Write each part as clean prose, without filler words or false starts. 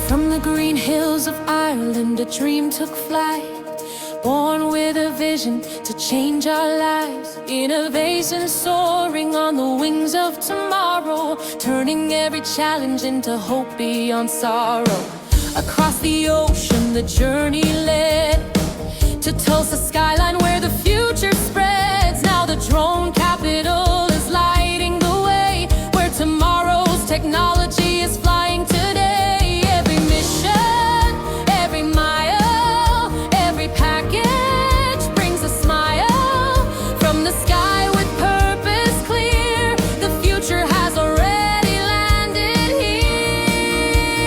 From the green hills of Ireland, a dream took flight. Born with a vision to change our lives. Innovation soaring on the wings of tomorrow, turning every challenge into hope beyond sorrow. Across the ocean the journey led to Tulsa skyline where the future spreads. Now the drone capital is lighting the way, where tomorrow's technology is flying today. Every mission, every mile, every package brings a smile from the sky with purpose clear. The future has already landed here.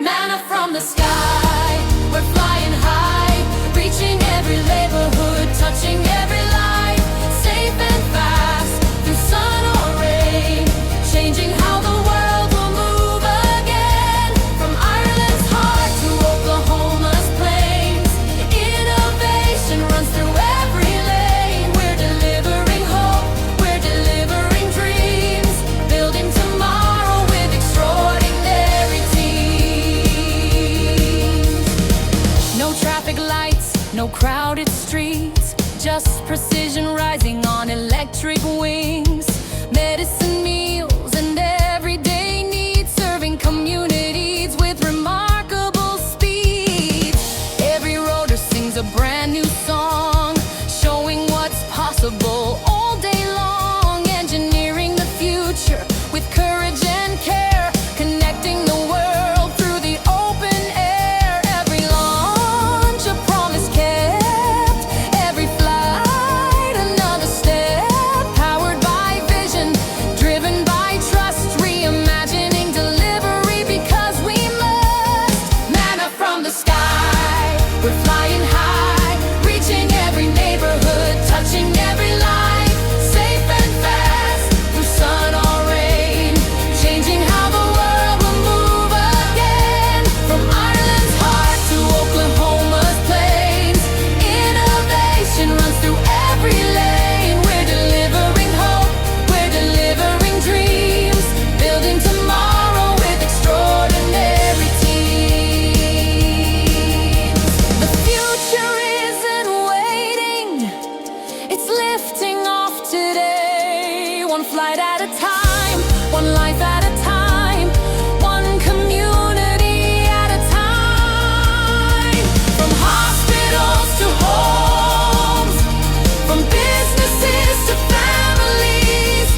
Manna from the sky, we're flying high, reaching every neighborhood, touching every life, safe and fast, through sun or rain, changing how the world will move again. From Ireland's heart to Oklahoma's plains, innovation runs through every lane. We're delivering hope, we're delivering dreams, building tomorrow with extraordinary teams. No traffic lights, no crowded streets, just precision rising on electric wings. Medicine meals and everyday needs, serving communities with remarkable speed. Every roader sings a brand new song, showing what's possible all day long. Engineering the future with courage and care, connecting the world through the open air. Every launch a promise kept, every flight another step, powered by vision, driven by trust, reimagining delivery because we must. Manna from the sky, we're flying high, reaching every neighborhood, touching every life, safe and fast, through sun or rain, changing how the world will move again. From Ireland's heart to Oklahoma's plains, innovation runs through every lane. We're delivering hope, we're delivering dreams, building tomorrow with extraordinary teams. The future isn't waiting, it's lifting off today. One flight at a time, one life at a time, one community at a time. From hospitals to homes, from businesses to families,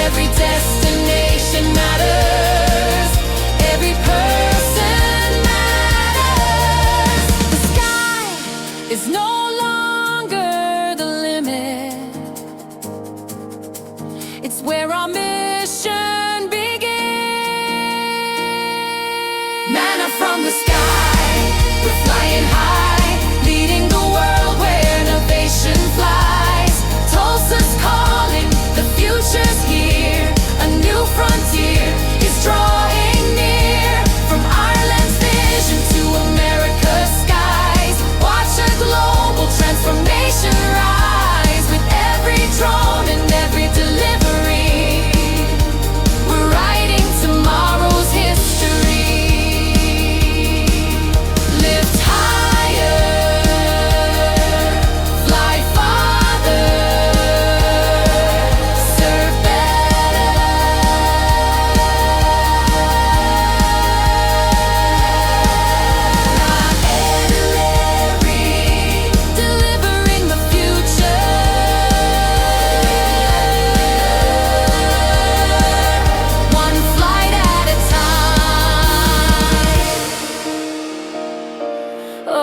every destination matters, every person matters. The sky is no longer the limit, it's where our mission begins. Manna from the sky, we're flying high, leading the world where innovation flies. Tulsa's calling, the future's here, a new frontier is drawing near. From Ireland's vision to America's skies, watch a global transformation rise. With every drone and every delivery, we're writing tomorrow's history. Lift higher, fly farther, serve better. Not ordinary, delivering the future. One flight at a time. Oh,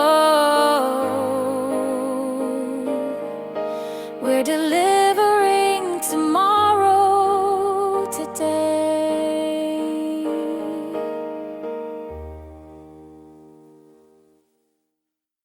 we're delivering tomorrow